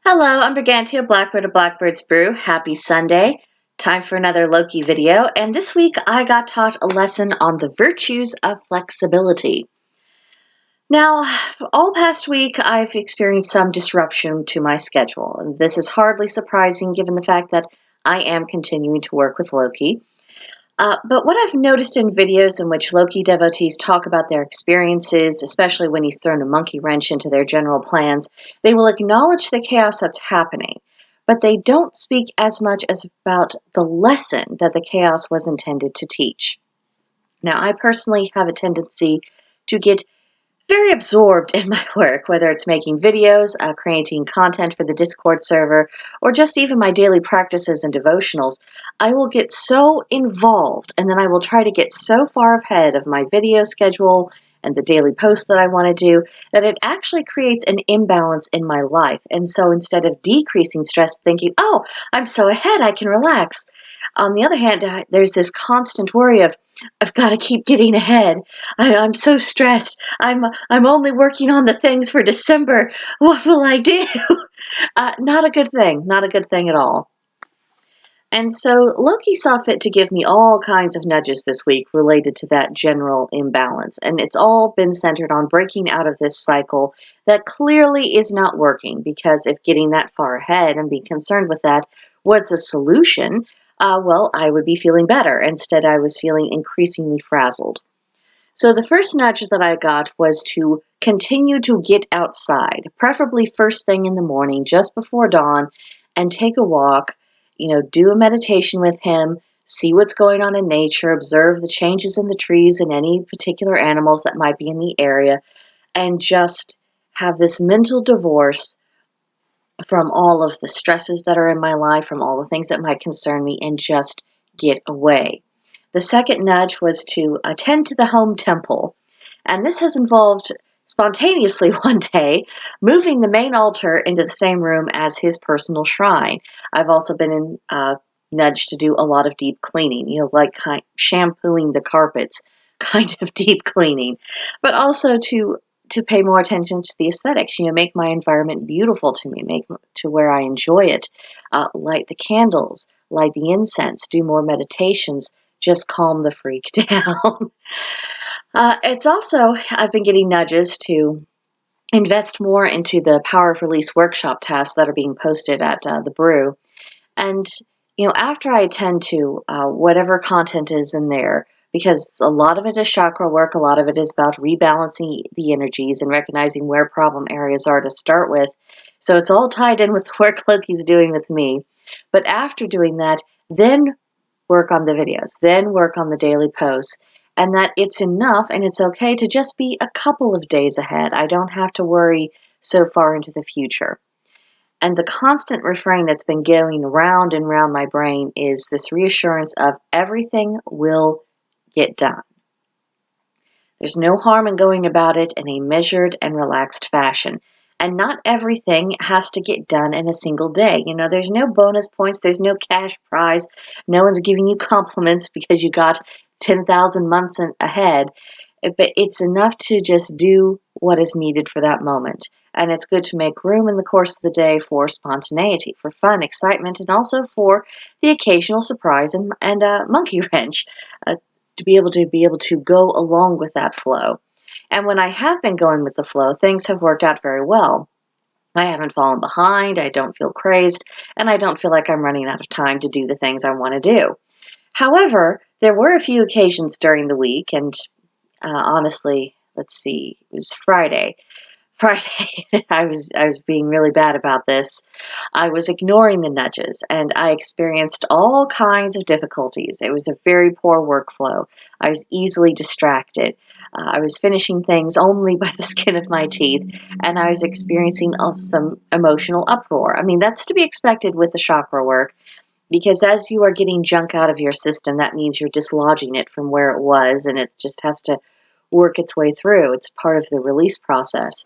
Hello, I'm Brigantia, Blackbird of Blackbird's Brew. Happy Sunday. Time for another Loki video, and this week I got taught a lesson on the virtues of flexibility. Now, all past week I've experienced some disruption to my schedule, and this is hardly surprising given the fact that I am continuing to work with Loki. But what I've noticed in videos in which Loki devotees talk about their experiences, especially when he's thrown a monkey wrench into their general plans, they will acknowledge the chaos that's happening, but they don't speak as much as about the lesson that the chaos was intended to teach. Now, I personally have a tendency to get very absorbed in my work, whether it's making videos, creating content for the Discord server, or just even my daily practices and devotionals. I will get so involved, and then I will try to get so far ahead of my video schedule and the daily posts that I want to do that it actually creates an imbalance in my life. And so instead of decreasing stress, thinking, oh, I'm so ahead, I can relax. On the other hand, there's this constant worry of, I've got to keep getting ahead. I'm so stressed. I'm only working on the things for December. What will I do? Not a good thing. Not a good thing at all. And so Loki saw fit to give me all kinds of nudges this week related to that general imbalance. And it's all been centered on breaking out of this cycle that clearly is not working, because if getting that far ahead and being concerned with that was the solution, well, I would be feeling better. Instead, I was feeling increasingly frazzled. So the first nudge that I got was to continue to get outside, preferably first thing in the morning, just before dawn, and take a walk, do a meditation with him, see what's going on in nature, observe the changes in the trees and any particular animals that might be in the area, and just have this mental divorce from all of the stresses that are in my life, from all the things that might concern me, and just get away. The second nudge was to attend to the home temple, and this has involved spontaneously one day moving the main altar into the same room as his personal shrine. I've also been nudged to do a lot of deep cleaning, like shampooing the carpets, kind of deep cleaning, but also to pay more attention to the aesthetics, make my environment beautiful to me, make to where I enjoy it, light the candles, light the incense, do more meditations, just calm the freak down. It's also, I've been getting nudges to invest more into the Power of Release workshop tasks that are being posted at the Brew. And, after I attend to whatever content is in there, because a lot of it is chakra work, a lot of it is about rebalancing the energies and recognizing where problem areas are to start with. So it's all tied in with the work Loki's doing with me. But after doing that, then work on the videos, then work on the daily posts, and that it's enough and it's okay to just be a couple of days ahead. I don't have to worry so far into the future. And the constant refrain that's been going round and round my brain is this reassurance of everything will get done. There's no harm in going about it in a measured and relaxed fashion. And not everything has to get done in a single day. There's no bonus points, there's no cash prize, no one's giving you compliments because you got 10,000 months ahead. But it's enough to just do what is needed for that moment. And it's good to make room in the course of the day for spontaneity, for fun, excitement, and also for the occasional surprise and monkey wrench, to be able to go along with that flow. And when I have been going with the flow, things have worked out very well. I haven't fallen behind, I don't feel crazed, and I don't feel like I'm running out of time to do the things I want to do. However, there were a few occasions during the week, and honestly, let's see, it was Friday. Friday, I was being really bad about this. I was ignoring the nudges, and I experienced all kinds of difficulties. It was a very poor workflow. I was easily distracted. I was finishing things only by the skin of my teeth, and I was experiencing some emotional uproar. I mean, that's to be expected with the chakra work, because as you are getting junk out of your system, that means you're dislodging it from where it was, and it just has to work its way through. It's part of the release process.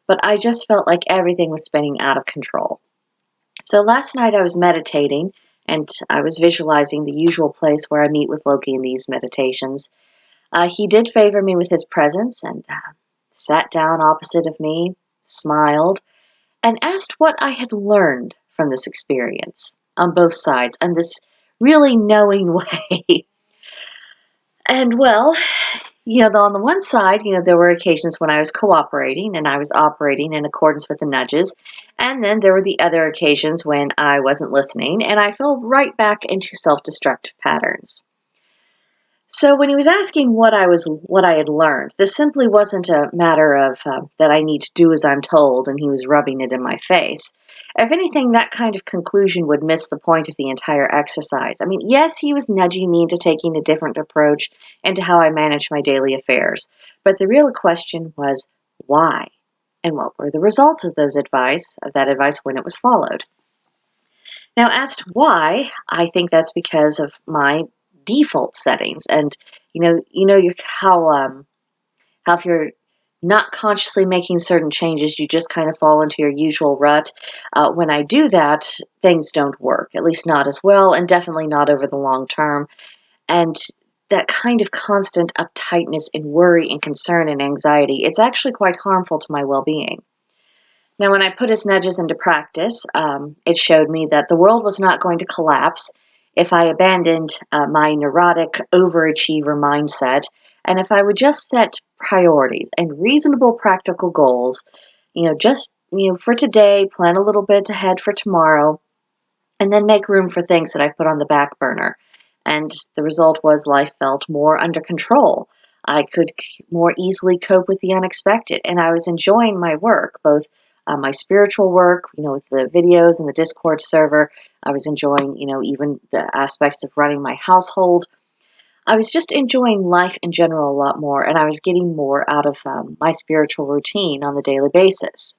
But I just felt like everything was spinning out of control. So last night I was meditating, and I was visualizing the usual place where I meet with Loki in these meditations. He did favor me with his presence and sat down opposite of me, smiled, and asked what I had learned from this experience on both sides, and this really knowing way. And well, on the one side, there were occasions when I was cooperating and I was operating in accordance with the nudges. And then there were the other occasions when I wasn't listening and I fell right back into self-destructive patterns. So when he was asking what I had learned, this simply wasn't a matter of that I need to do as I'm told, and he was rubbing it in my face. If anything, that kind of conclusion would miss the point of the entire exercise. I mean, yes, he was nudging me into taking a different approach into how I manage my daily affairs, but the real question was why, and what were the results of that advice when it was followed. Now, asked why, I think that's because of my default settings, and how if you're not consciously making certain changes, you just kind of fall into your usual rut. When I do that, things don't work, at least not as well, and definitely not over the long term. And that kind of constant uptightness and worry and concern and anxiety, it's actually quite harmful to my well-being. Now, when I put his nudges into practice, it showed me that the world was not going to collapse if I abandoned my neurotic overachiever mindset, and if I would just set priorities and reasonable practical goals, for today, plan a little bit ahead for tomorrow, and then make room for things that I put on the back burner. And the result was life felt more under control. I could more easily cope with the unexpected, and I was enjoying my work, both my spiritual work, with the videos and the Discord server. I was enjoying, even the aspects of running my household. I was just enjoying life in general a lot more, and I was getting more out of my spiritual routine on the daily basis.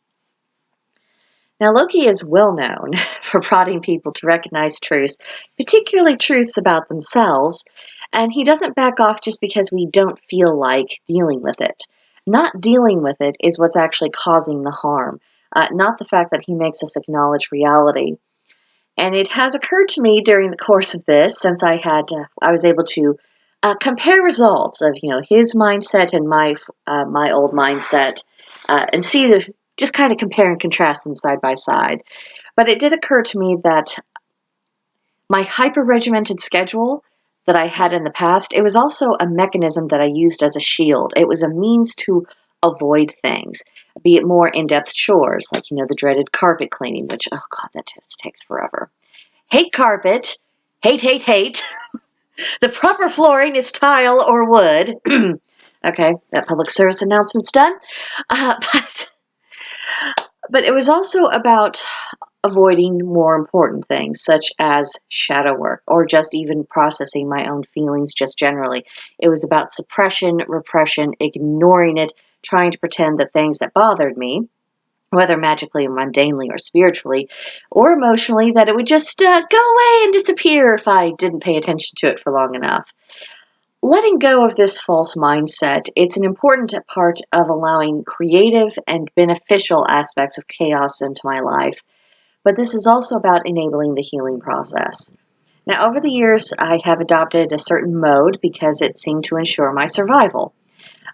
Now, Loki is well known for prodding people to recognize truths, particularly truths about themselves, and he doesn't back off just because we don't feel like dealing with it. Not dealing with it is what's actually causing the harm, not the fact that he makes us acknowledge reality. And it has occurred to me during the course of this, since I was able to compare results of his mindset and my old mindset, and just kind of compare and contrast them side by side. But it did occur to me that my hyper-regimented schedule that I had in the past, it was also a mechanism that I used as a shield. It was a means to avoid things, be it more in-depth chores, like, the dreaded carpet cleaning, which, oh God, that just takes forever. Hate carpet. Hate, hate, hate. The proper flooring is tile or wood. Okay, that public service announcement's done. But it was also about avoiding more important things, such as shadow work, or just even processing my own feelings just generally. It was about suppression, repression, ignoring it, trying to pretend that things that bothered me, whether magically or mundanely or spiritually or emotionally, that it would just go away and disappear if I didn't pay attention to it for long enough. Letting go of this false mindset, it's an important part of allowing creative and beneficial aspects of chaos into my life. But this is also about enabling the healing process. Now, over the years, I have adopted a certain mode because it seemed to ensure my survival.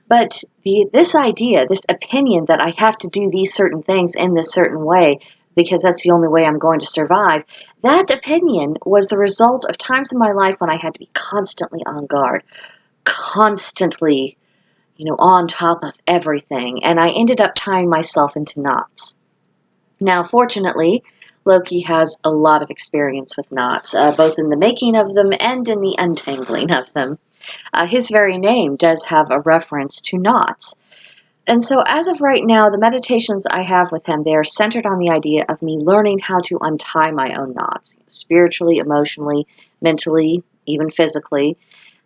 But this idea, this opinion that I have to do these certain things in this certain way because that's the only way I'm going to survive, that opinion was the result of times in my life when I had to be constantly on guard, constantly, on top of everything, and I ended up tying myself into knots. Now, fortunately, Loki has a lot of experience with knots, both in the making of them and in the untangling of them. His very name does have a reference to knots. And so as of right now, the meditations I have with him, they are centered on the idea of me learning how to untie my own knots, spiritually, emotionally, mentally, even physically,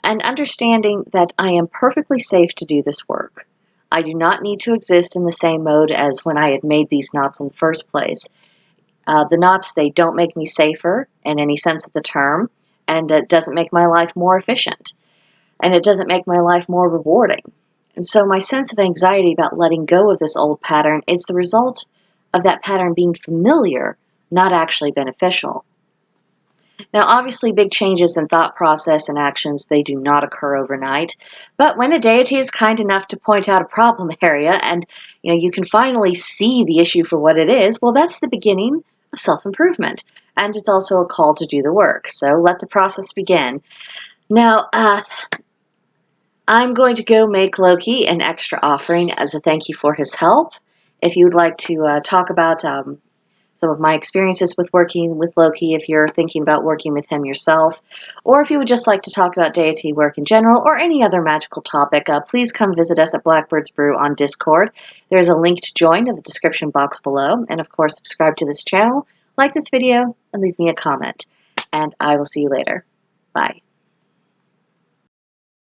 and understanding that I am perfectly safe to do this work. I do not need to exist in the same mode as when I had made these knots in the first place. The knots, they don't make me safer in any sense of the term, and it doesn't make my life more efficient, and it doesn't make my life more rewarding. And so my sense of anxiety about letting go of this old pattern is the result of that pattern being familiar, not actually beneficial. Now, obviously, big changes in thought process and actions, they do not occur overnight. But when a deity is kind enough to point out a problem area and you can finally see the issue for what it is, well, that's the beginning of self-improvement. And it's also a call to do the work. So let the process begin. Now, I'm going to go make Loki an extra offering as a thank you for his help. If you would like to talk about some of my experiences with working with Loki, if you're thinking about working with him yourself, or if you would just like to talk about deity work in general or any other magical topic, please come visit us at Blackbird's Brew on Discord. There's a link to join in the description box below. And of course, subscribe to this channel, like this video, and leave me a comment. And I will see you later. Bye.